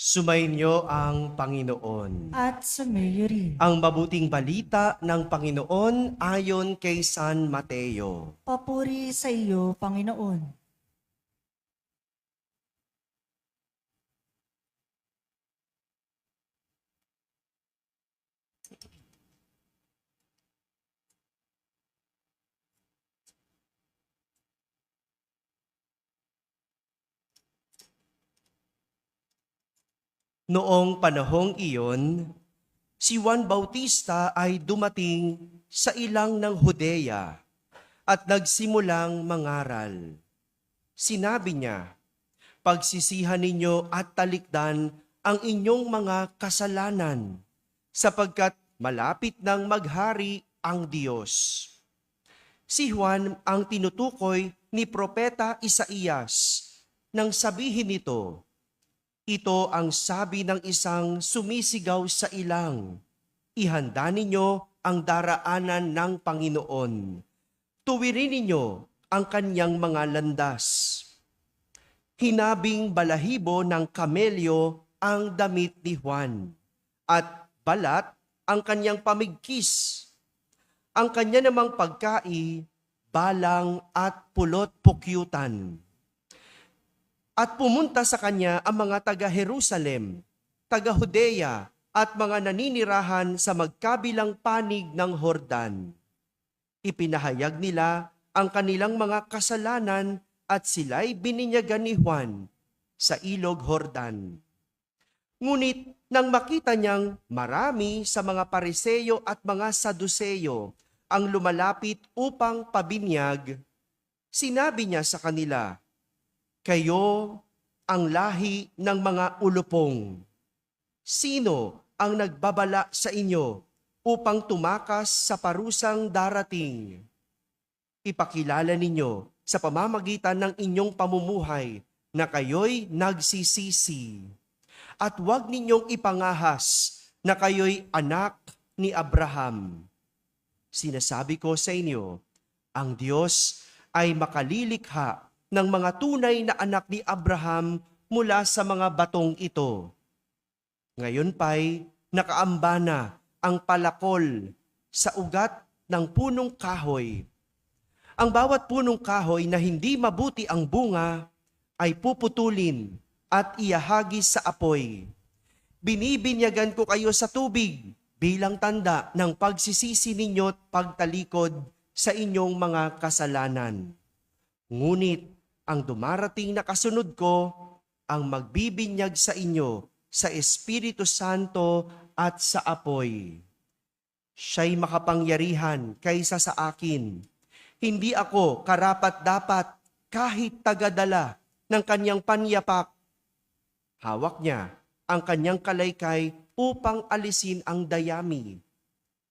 Sumainyo ang Panginoon. At sumayo rin. Ang mabuting balita ng Panginoon ayon kay San Mateo. Papuri sa iyo, Panginoon. Noong panahong iyon, si Juan Bautista ay dumating sa ilang ng Judea at nagsimulang mangaral. Sinabi niya, "Pagsisihan ninyo at talikdan ang inyong mga kasalanan, sapagkat malapit nang maghari ang Diyos." Si Juan ang tinutukoy ni Propeta Isaías nang sabihin nito, "Ito ang sabi ng isang sumisigaw sa ilang, ihanda ninyo ang daraanan ng Panginoon. Tuwirin ninyo ang kanyang mga landas." Hinabing balahibo ng kamelyo ang damit ni Juan, at balat ang kanyang pamigkis. Ang kanya namang pagkai, balang at pulot-pukyutan. At pumunta sa kanya ang mga taga-Jerusalem, taga-Judea at mga naninirahan sa magkabilang panig ng Hordan. Ipinahayag nila ang kanilang mga kasalanan at sila'y bininyagan ni Juan sa ilog Hordan. Ngunit nang makita niyang marami sa mga Pariseyo at mga Saduseyo ang lumalapit upang pabinyag, sinabi niya sa kanila, "Kayo ang lahi ng mga ulupong. Sino ang nagbabala sa inyo upang tumakas sa parusang darating? Ipakilala ninyo sa pamamagitan ng inyong pamumuhay na kayo'y nagsisisi. At huwag ninyong ipangahas na kayo'y anak ni Abraham. Sinasabi ko sa inyo, ang Diyos ay makalilikha ng mga tunay na anak ni Abraham mula sa mga batong ito. Ngayon pa'y nakaamba na ang palakol sa ugat ng punong kahoy. Ang bawat punong kahoy na hindi mabuti ang bunga ay puputulin at iahagis sa apoy. Binibinyagan ko kayo sa tubig bilang tanda ng pagsisisi ninyo at pagtalikod sa inyong mga kasalanan. Ngunit ang dumarating na kasunod ko ang magbibinyag sa inyo sa Espiritu Santo at sa apoy. Siya'y makapangyarihan kaysa sa akin. Hindi ako karapat-dapat kahit tagadala ng kanyang panyapak. Hawak niya ang kanyang kalaykay upang alisin ang dayami.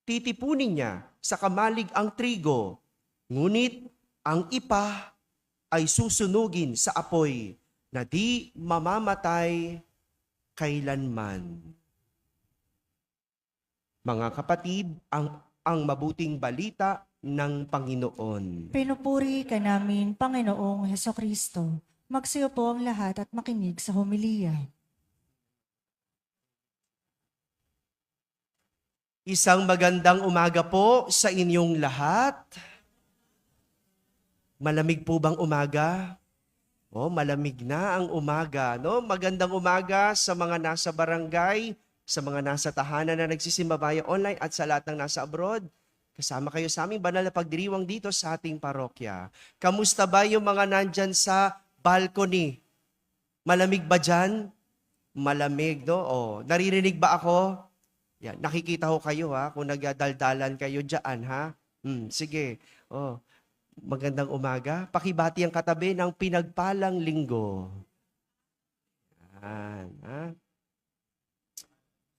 Titipunin niya sa kamalig ang trigo, ngunit ang ipa ay susunugin sa apoy na di mamamatay kailanman. Mga kapatid, ang mabuting balita ng Panginoon. Pinupuri ka namin, Panginoong Hesukristo. Magsiyo po ang lahat at makinig sa homilya. Isang magandang umaga po sa inyong lahat. Malamig po bang umaga? Malamig na ang umaga, no? Magandang umaga sa mga nasa barangay, sa mga nasa tahanan na nagsisimbabaya online at sa lahat ng nasa abroad. Kasama kayo sa aming banal na pagdiriwang dito sa ating parokya. Kamusta ba yung mga nandyan sa balcony? Malamig ba dyan? Malamig, no? Naririnig ba ako? Yan, nakikita ko kayo kung nagdaldalan kayo dyan sige. Magandang umaga. Pakibati ang katabi ng pinagpalang linggo. Yan,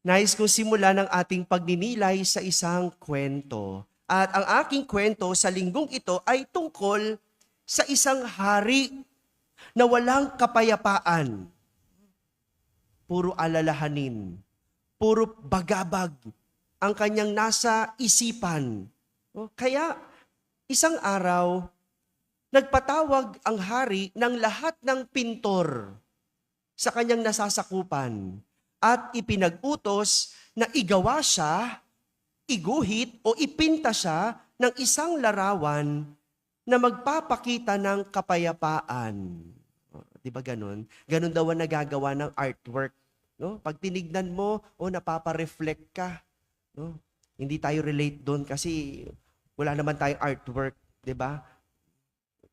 Nais kong simula ng ating pagninilay sa isang kwento. At ang aking kwento sa linggong ito ay tungkol sa isang hari na walang kapayapaan. Puro alalahanin, puro bagabag ang kanyang nasa isipan. Kaya isang araw, nagpatawag ang hari ng lahat ng pintor. sa kanyang nasasakupan at ipinag-utos na igawa siya, iguhit o ipinta siya ng isang larawan na magpapakita ng kapayapaan. Di ba ganun? Ganun daw ang nagagawa ng artwork. No? Pag tinignan mo, napapa-reflect ka. No? Hindi tayo relate doon kasi wala naman tayong artwork, di ba?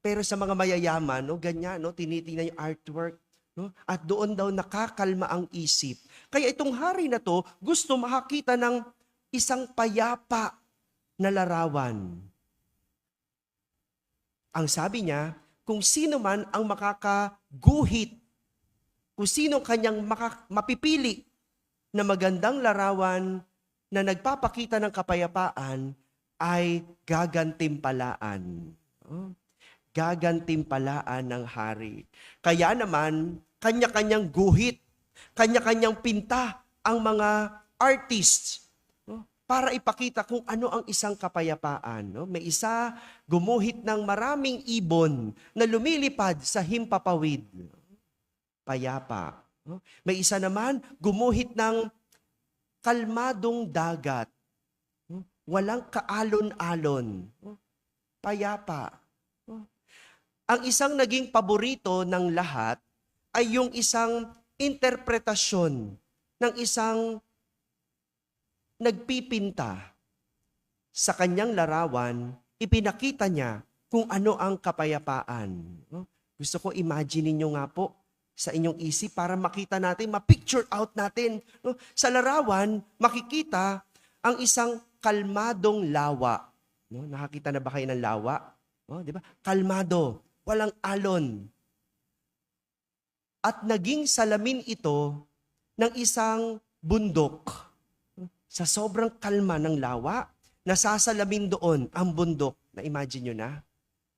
Pero sa mga mayayaman, ganyan, tinitingnan yung artwork. No? At doon daw nakakalma ang isip. Kaya itong hari na to, gusto makakita ng isang payapa na larawan. Ang sabi niya, kung sino man ang makakaguhit, kung sino kanyang mapipili na magandang larawan na nagpapakita ng kapayapaan, ay gagantimpalaan. Gagantimpalaan ng hari. Kaya naman, kanya-kanyang guhit, kanya-kanyang pinta ang mga artists para ipakita kung ano ang isang kapayapaan. May isa, gumuhit ng maraming ibon na lumilipad sa himpapawid. Payapa. May isa naman, gumuhit ng kalmadong dagat. Walang kaalon-alon. Payapa. Ang isang naging paborito ng lahat ay yung isang interpretasyon ng isang nagpipinta. Sa kanyang larawan, ipinakita niya kung ano ang kapayapaan. Gusto ko imagine ninyo nga po sa inyong isip para makita natin, ma-picture out natin. Sa larawan, makikita ang isang kalmadong lawa. Nakakita na ba kayo ng lawa? Di ba? Kalmado, walang alon. At naging salamin ito ng isang bundok. Sa sobrang kalma ng lawa, nasasalamin doon ang bundok. Na-imagine nyo na?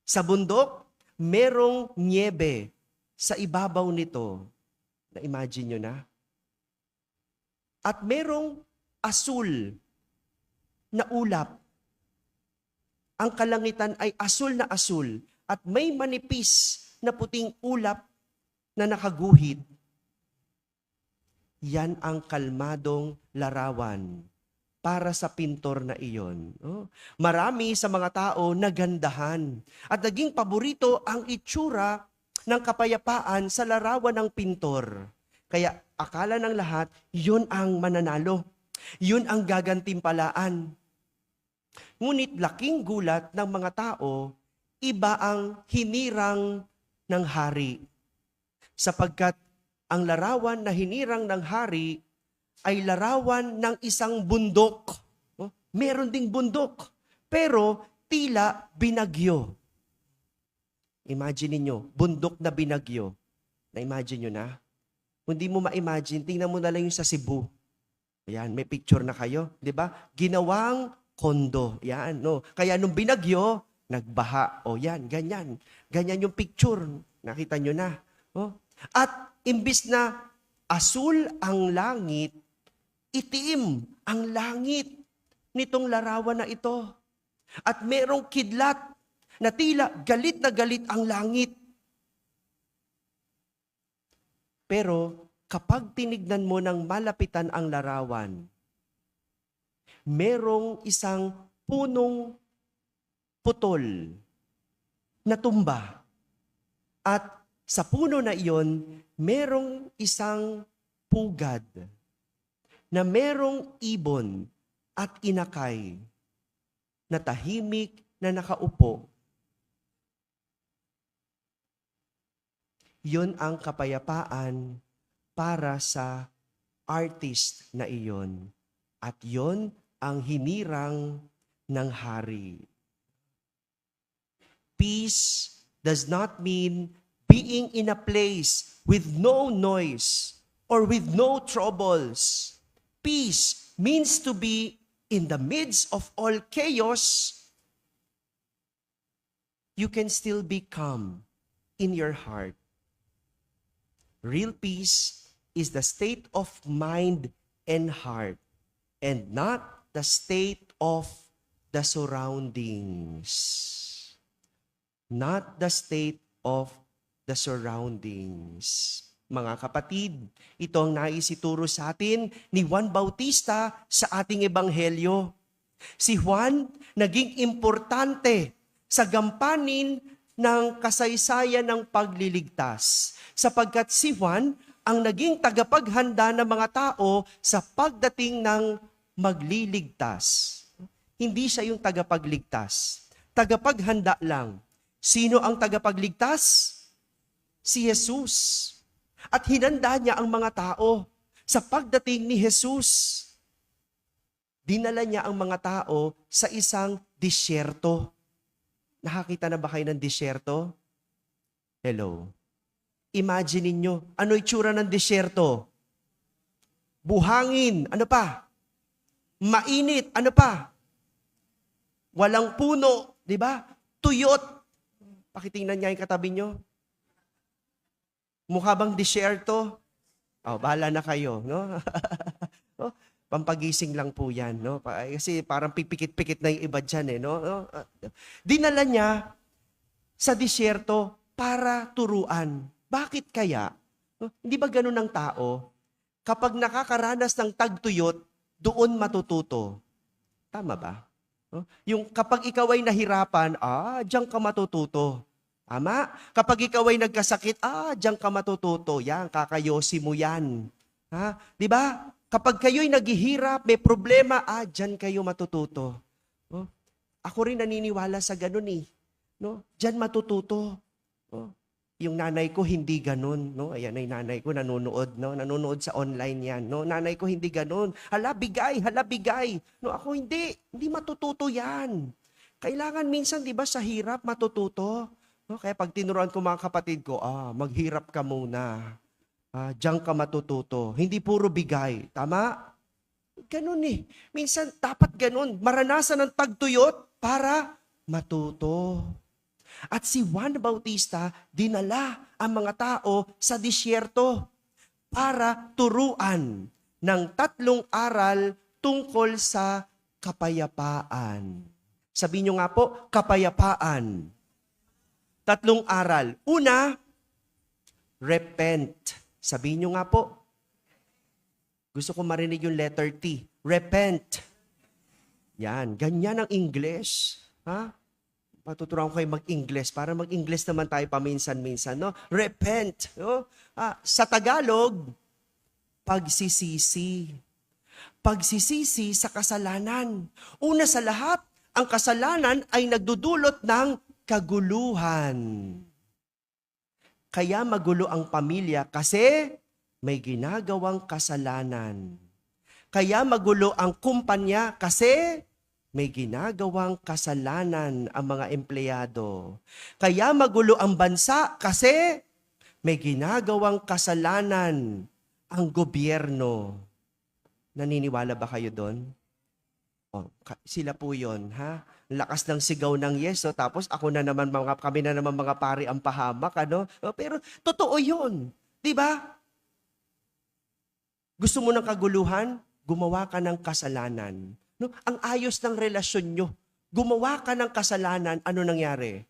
Sa bundok, merong niebe sa ibabaw nito. Na-imagine nyo na? At merong asul na ulap. Ang kalangitan ay asul na asul at may manipis na puting ulap na nakaguhit. Yan ang kalmadong larawan para sa pintor na iyon. Marami sa mga tao nagandahan at naging paborito ang itsura ng kapayapaan sa larawan ng pintor. Kaya akala ng lahat, yun ang mananalo. Yun ang gagantimpalaan. Ngunit laking gulat ng mga tao, iba ang hinirang ng hari. Sapagkat ang larawan na hinirang ng hari ay larawan ng isang bundok. Meron ding bundok, pero tila binagyo. Imagine niyo, bundok na binagyo. Na-imagine nyo na? Kung di mo ma-imagine, tingnan mo na lang yung sa Cebu. Ayan, may picture na kayo, di ba? Ginawang kondo. Yan, no? Kaya nung binagyo, nagbaha. O yan, ganyan. Ganyan yung picture. Nakita nyo na. At imbis na asul ang langit, itim ang langit nitong larawan na ito. At merong kidlat na tila galit na galit ang langit. Pero kapag tinignan mo ng malapitan ang larawan, merong isang punong putol na tumba. At sa puno na iyon, merong isang pugad na merong ibon at inakay na tahimik na nakaupo. Yun ang kapayapaan para sa artist na iyon. At yun ang hinirang ng hari. Peace does not mean being in a place with no noise or with no troubles. Peace means to be in the midst of all chaos. You can still be calm in your heart. Real peace is the state of mind and heart, and not the state of the surroundings. Not the state of the surroundings. Mga kapatid, ito ang naisituro sa atin ni Juan Bautista sa ating ebanghelyo. Si Juan naging importante sa gampanin ng kasaysayan ng pagliligtas sapagkat si Juan ang naging tagapaghanda ng mga tao sa pagdating ng magliligtas. Hindi siya yung tagapagligtas. Tagapaghanda lang. Sino ang tagapagligtas? Si Jesus. At hinanda niya ang mga tao sa pagdating ni Jesus. Dinala niya ang mga tao sa isang disyerto. Nakakita na ba kayo ng disyerto? Hello. Imagine ninyo, ano itsura ng disyerto? Buhangin, ano pa? Mainit, ano pa? Walang puno, di ba? Tuyot. Pakitingnan niya yung katabi nyo. Mukha bang disyerto? Oh, bahala na kayo, no? Oh, pampagising lang po yan, no? Kasi parang pipikit-pikit na yung iba dyan, no? Dinala niya sa disyerto para turuan. Bakit kaya? No? Hindi ba ganun ang tao? Kapag nakakaranas ng tagtuyot, doon matututo. Tama ba? No? Yung kapag ikaw ay nahirapan, diyan ka matututo. Tama? Kapag ikaw ay nagkasakit, diyan ka matututo. Yan, kakayosi mo yan. Ha? Di ba? Kapag kayo'y naghihirap, may problema, diyan kayo matututo. No? Ako rin naniniwala sa ganun eh. No? Diyan matututo. No? Yung nanay ko hindi ganun, no? Ayan ay nanay ko nanonood, no? Nanonood sa online 'yan, no? Nanay ko hindi ganun. Hala bigay. No, ako hindi matututo 'yan. Kailangan minsan 'di ba sa hirap matututo. No? Kaya pag tinuruan ko mga kapatid ko, maghirap ka muna. Diyan ka matututo. Hindi puro bigay, tama? Ganun eh. Minsan dapat ganun, maranasan ng tagtuyot para matuto. At si Juan Bautista, dinala ang mga tao sa disyerto para turuan ng 3 aral tungkol sa kapayapaan. Sabihin nyo nga po, kapayapaan. 3 aral. Una, repent. Sabihin nyo nga po. Gusto ko marinig yung letter T. Repent. Yan, ganyan ang English. Ha? Patuturuan ko kayo mag-Ingles para mag-Ingles naman tayo paminsan-minsan, no? Repent, no? Sa Tagalog, pagsisisi. Pagsisisi sa kasalanan. Una sa lahat, ang kasalanan ay nagdudulot ng kaguluhan. Kaya magulo ang pamilya kasi may ginagawang kasalanan. Kaya magulo ang kumpanya kasi may ginagawang kasalanan ang mga empleyado. Kaya magulo ang bansa kasi may ginagawang kasalanan ang gobyerno. Naniniwala ba kayo doon? Sila po yun, ha? Lakas ng sigaw ng yes, tapos kami na naman mga pari ang pahamak, ano? Pero totoo yun, di ba? Gusto mo ng kaguluhan? Gumawa ka ng kasalanan. No? Ang ayos ng relasyon nyo. Gumawa ka ng kasalanan, ano nangyari?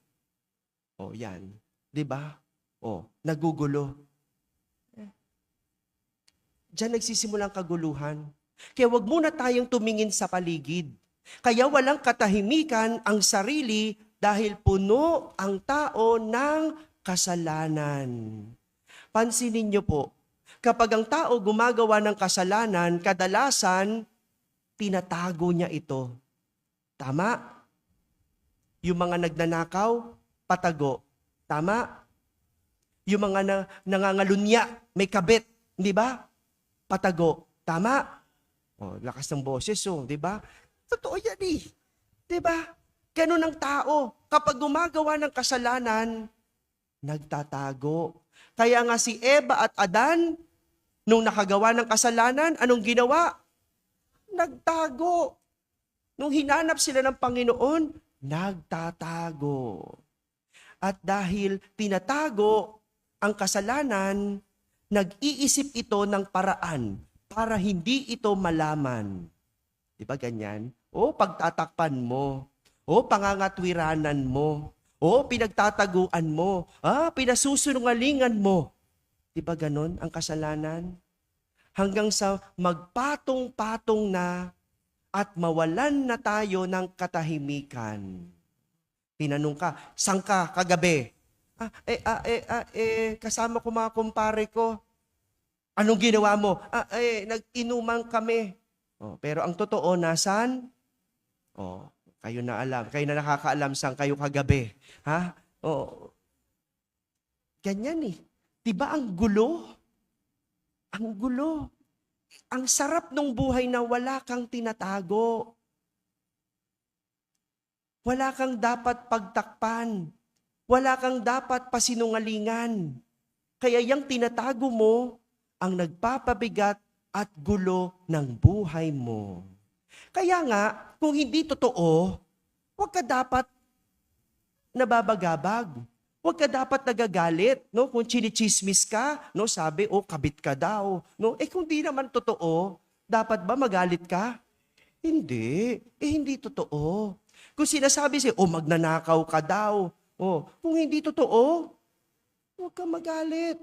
Yan. 'Di ba? Nagugulo. Diyan nagsisimula ang kaguluhan. Kaya wag muna tayong tumingin sa paligid. Kaya walang katahimikan ang sarili dahil puno ang tao ng kasalanan. Pansinin niyo po, kapag ang tao gumagawa ng kasalanan, kadalasan tinatago niya ito. Tama? Yung mga nagnanakaw, patago. Tama? Yung mga nangangalunya, may kabit, di ba? Patago. Tama? Lakas ng boses, di ba? Totoo yan eh. Di ba? Ganun ang tao. Kapag gumagawa ng kasalanan, nagtatago. Kaya nga si Eva at Adan, nung nakagawa ng kasalanan, anong ginawa? Nagtago. Nung hinanap sila ng Panginoon, nagtatago. At dahil tinatago ang kasalanan, nag-iisip ito ng paraan para hindi ito malaman. Di ba ganyan? Pagtatakpan mo. Pangangatwiranan mo. Pinagtataguan mo. Pinasusunungalingan mo. Di ba ganon ang kasalanan? Hanggang sa magpatong-patong na at mawalan na tayo ng katahimikan. Tinanong ka, saan ka kagabi? Kasama ko mga kumpare ko. Anong ginawa mo? Nag-inuman kami. Pero ang totoo, nasaan? Kayo na alam. Kayo na nakakaalam saan kayo kagabi. Ha? Ganyan eh. Diba ang gulo? Ang gulo. Ang sarap ng buhay na wala kang tinatago. Wala kang dapat pagtakpan. Wala kang dapat pasinungalingan. Kaya yung tinatago mo ang nagpapabigat at gulo ng buhay mo. Kaya nga, kung hindi totoo, huwag ka dapat nababagabag. Huwag ka dapat nagagalit, no? Kung chinichismis ka, no, sabi, kabit ka daw, no? Kung di naman totoo, dapat ba magalit ka? Hindi. Hindi totoo. Kung sinasabi siya, magnanakaw ka daw. Kung hindi totoo, huwag ka magalit.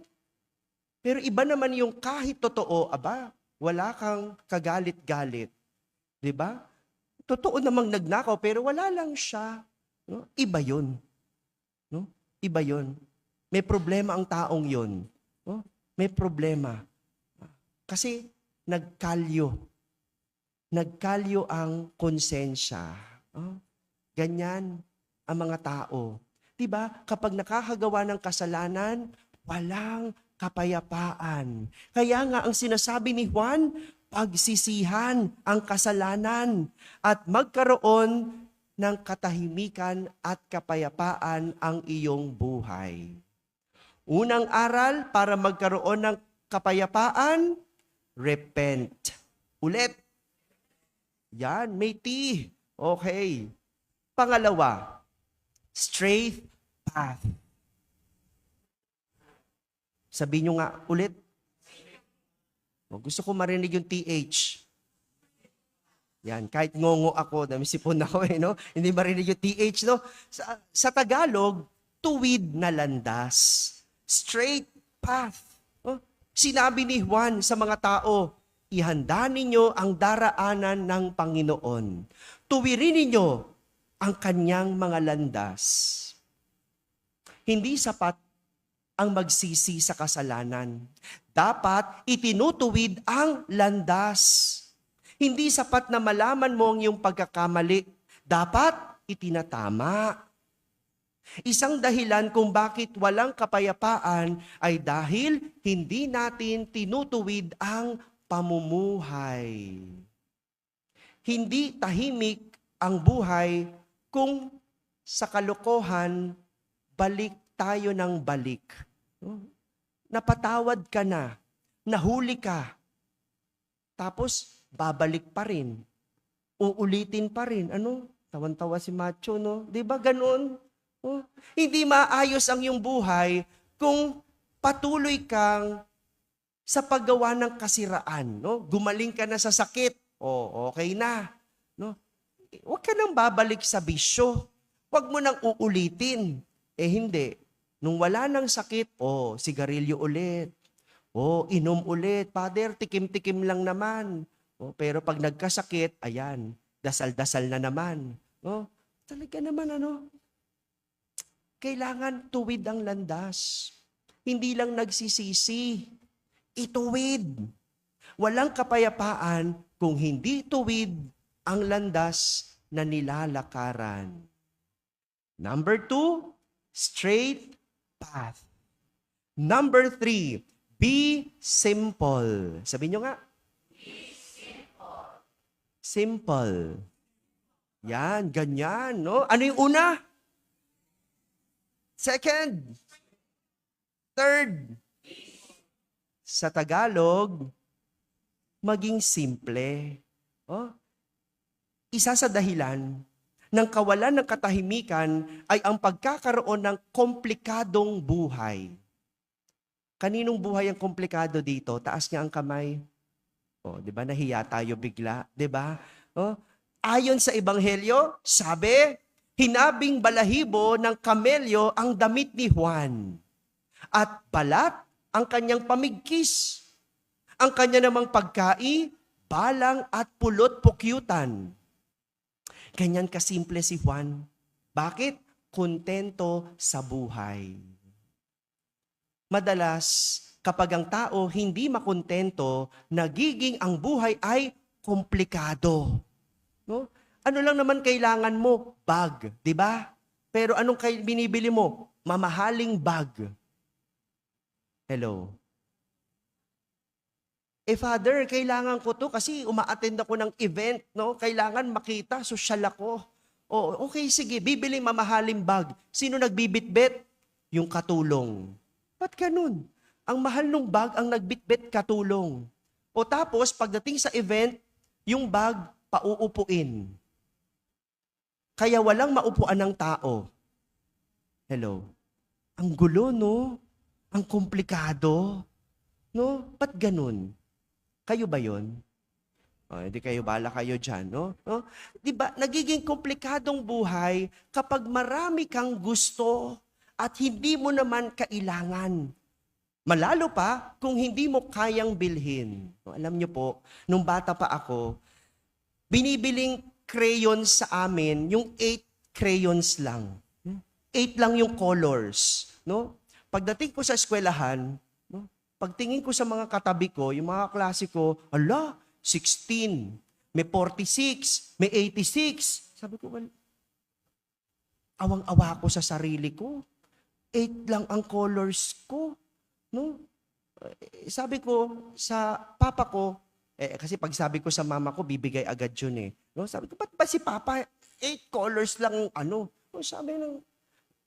Pero iba naman yung kahit totoo, wala kang kagalit-galit. 'Di ba? Totoo namang nagnakaw, pero wala lang siya. No? Iba yun. No? Iba yun. May problema ang taong yun. No? May problema. Kasi nagkalyo. Nagkalyo ang konsensya. Ganyan ang mga tao. Diba? Kapag nakakagawa ng kasalanan, walang kapayapaan. Kaya nga ang sinasabi ni Juan, pagsisihan ang kasalanan at magkaroon ng katahimikan at kapayapaan ang iyong buhay. Unang aral para magkaroon ng kapayapaan, repent. Ulit. Yan, may T. Okay. Pangalawa, straight path. Sabihin nyo nga ulit. Gusto ko marinig yung TH. Yan, kahit ngongo ako, sipon ako no? Hindi marinig yung TH, no? Sa Tagalog, tuwid na landas. Straight path. Sinabi ni Juan sa mga tao, ihanda ninyo ang daraanan ng Panginoon. Tuwirin ninyo ang kanyang mga landas. Hindi sapat ang magsisi sa kasalanan. Dapat itinutuwid ang landas. Hindi sapat na malaman mo ang iyong pagkakamali. Dapat itinatama. Isang dahilan kung bakit walang kapayapaan ay dahil hindi natin tinutuwid ang pamumuhay. Hindi tahimik ang buhay kung sa kalokohan balik tayo ng balik. Napatawad ka na, nahuli ka, tapos babalik pa rin, uulitin pa rin. Tawan-tawa si Macho, no? Di ba ganun? Hindi maayos ang iyong buhay kung patuloy kang sa paggawa ng kasiraan. No? Gumaling ka na sa sakit, okay na. No? Huwag ka nang babalik sa bisyo. Huwag mo nang uulitin. Hindi. Nung wala ng sakit, sigarilyo ulit. Inom ulit. Father, tikim-tikim lang naman. Pero pag nagkasakit, ayan, dasal-dasal na naman. Talaga naman kailangan tuwid ang landas. Hindi lang nagsisisi. Ituwid. Walang kapayapaan kung hindi tuwid ang landas na nilalakaran. Number 2, straight path. Number 3, be simple. Sabihin nyo nga. Be simple. Simple. Yan, ganyan, no? Ano yung una? Second. Third. Sa Tagalog, maging simple. Isa sa dahilan ng kawalan ng katahimikan ay ang pagkakaroon ng komplikadong buhay. Kaninong buhay ang komplikado dito? Taas niya ang kamay. Di ba? Nahiya tayo bigla. Di ba? Ayon sa Ebanghelyo, sabi, hinabing balahibo ng kamelyo ang damit ni Juan. At balat ang kanyang pamigkis. Ang kanya namang pagkai, balang at pulot pukyutan. Ganyan kasimple si Juan. Bakit? Kontento sa buhay. Madalas, kapag ang tao hindi makontento, nagiging ang buhay ay komplikado. No? Ano lang naman kailangan mo? Bag, di ba? Pero anong binibili mo? Mamahaling bag. Hello. Father, kailangan ko to kasi uma-attend ako ng event, no? Kailangan makita, social ako. O, okay, sige, bibili mamahaling bag. Sino nagbibitbit? Yung katulong. Ba't ganun? Ang mahal ng bag, ang nagbitbit katulong. O tapos, pagdating sa event, yung bag, pauupuin. Kaya walang maupuan ng tao. Hello. Ang gulo, no? Ang komplikado. No? Ba't ganun? Kayo ba yun? Hindi kayo, bala kayo dyan, no? No? Diba, nagiging komplikadong buhay kapag marami kang gusto at hindi mo naman kailangan. Malalo pa kung hindi mo kayang bilhin. No, alam niyo po, nung bata pa ako, binibiling crayons sa amin, yung 8 crayons lang. 8 lang yung colors. No? Pagdating ko sa eskwelahan, no? Pagtingin ko sa mga katabi ko, yung mga klase ko, 16, may 46, may 86. Sabi ko, well, awang-awa ko sa sarili ko. 8 lang ang colors ko. No? Sabi ko sa papa ko, kasi pag sabi ko sa mama ko, bibigay agad yun eh. No? Sabi ko, ba't ba si papa, 8 colors lang ano? No, sabi nang,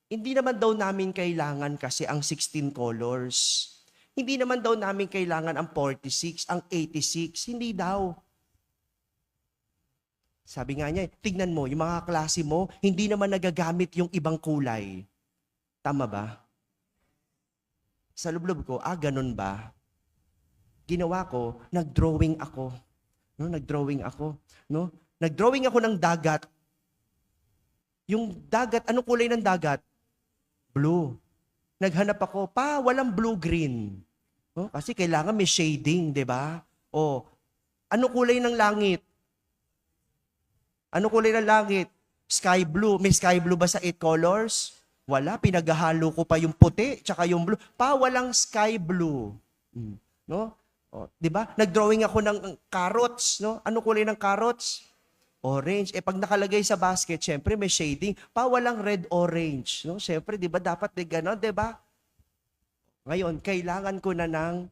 hindi naman daw namin kailangan kasi ang 16 colors. Hindi naman daw namin kailangan ang 46, ang 86. Hindi daw. Sabi nga niya, tignan mo, yung mga klase mo, hindi naman nagagamit yung ibang kulay. Tama ba? Sa lublob ko, ganun ba? Ginawa ko, nag-drawing ako. No, nag-drawing ako. No? Nag-drawing ako ng dagat. Yung dagat, anong kulay ng dagat? Blue. Naghanap ako, walang blue-green. No? Kasi kailangan may shading, di ba? Ano kulay ng langit? Ano kulay ng langit? Sky blue. May sky blue ba sa 8 colors? Wala, pinaghahalo ko pa yung puti, tsaka yung blue. Walang sky blue. No? 'Di ba? Nag-drawing ako ng carrots, no? Ano kulay ng carrots? Orange. Pag nakalagay sa basket, syempre may shading. Walang red orange, no? Syempre, 'di ba dapat may ganon, 'di ba? Ngayon, kailangan ko na ng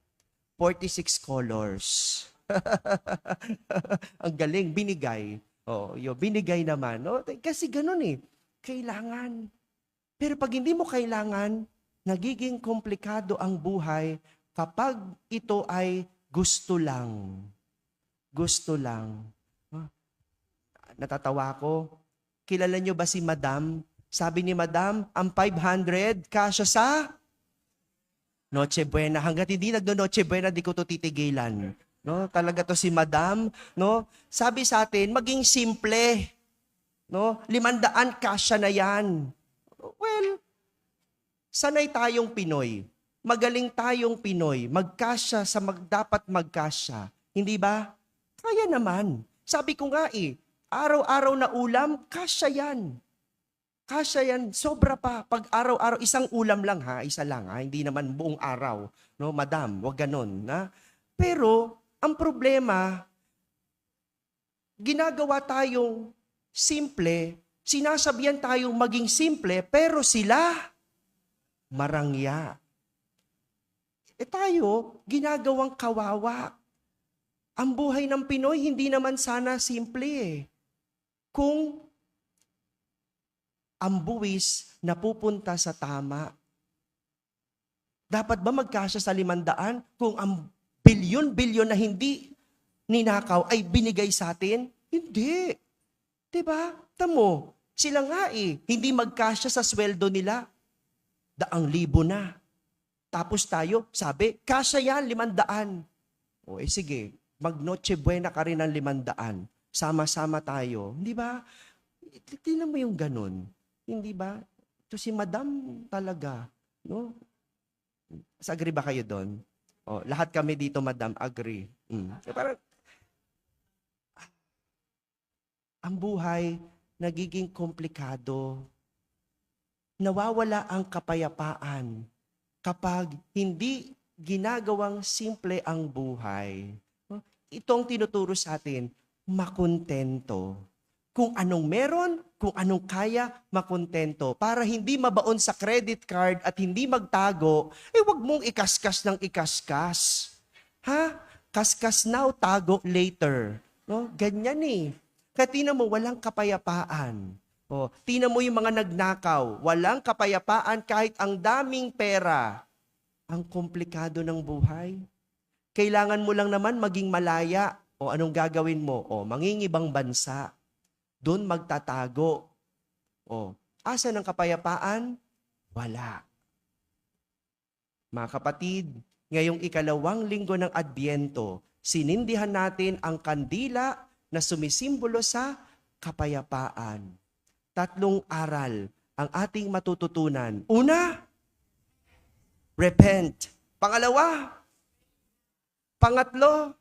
46 colors. Ang galing, binigay. Binigay naman, no? Kasi ganon eh. Kailangan. Pero pag hindi mo kailangan, nagiging komplikado ang buhay kapag ito ay gusto lang. Gusto lang. Natatawa ko. Kilala nyo ba si Madam? Sabi ni Madam, ang 500 kasya sa Noche Buena. Hanggat hindi nagno-Noche Buena, di ko to titigilan. No? Talaga to si Madam. No? Sabi sa atin, maging simple. No? 500 kasya na yan. Well, sanay tayong Pinoy. Magaling tayong Pinoy. Magkasya sa dapat magkasya. Hindi ba? Kaya naman. Sabi ko nga araw-araw na ulam, kasya yan. Kasya yan. Sobra pa. Pag araw-araw, isang ulam lang isa lang hindi naman buong araw. No, Madam, wag ganon. Pero, ang problema, ginagawa tayong simple, sinasabihan tayong maging simple, pero sila marangya. Tayo, ginagawang kawawa. Ang buhay ng Pinoy, hindi naman sana simple kung ang buwis napupunta sa tama. Dapat ba magkasya sa 500 kung ang bilyon-bilyon na hindi ninakaw ay binigay sa atin? Hindi. Diba? Tamo, sila nga hindi magkasya sa sweldo nila. 100,000 na. Tapos tayo, sabi, kasya yan, 500. Sige, mag-Noche Buena ka rin ng 500. Sama-sama tayo. Hindi ba? Tingnan mo yung ganun. Hindi ba? Ito si Madam talaga. No? Mas agree ba kayo doon? O, lahat kami dito, madam, agree. Parang, ang buhay nagiging komplikado. Nawawala ang kapayapaan kapag hindi ginagawang simple ang buhay. Itong tinuturo sa atin, makontento. Kung anong meron, kung anong kaya, makontento. Para hindi mabaon sa credit card at hindi magtago, wag mong ikaskas ng ikaskas. Ha? Kaskas now, tago later. No? Ganyan eh. Kaya tingnan mo, walang kapayapaan. Tingnan mo yung mga nagnakaw, walang kapayapaan kahit ang daming pera. Ang komplikado ng buhay. Kailangan mo lang naman maging malaya. O anong gagawin mo? Mangingibang bansa. Doon magtatago. Asa ng kapayapaan? Wala. Mga kapatid, ngayong ikalawang linggo ng Adbyento, sinindihan natin ang kandila na sumisimbolo sa kapayapaan. 3 aral ang ating matututunan. Una, repent. Pangalawa, pangatlo,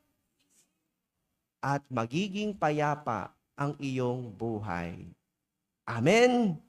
at magiging payapa ang iyong buhay. Amen.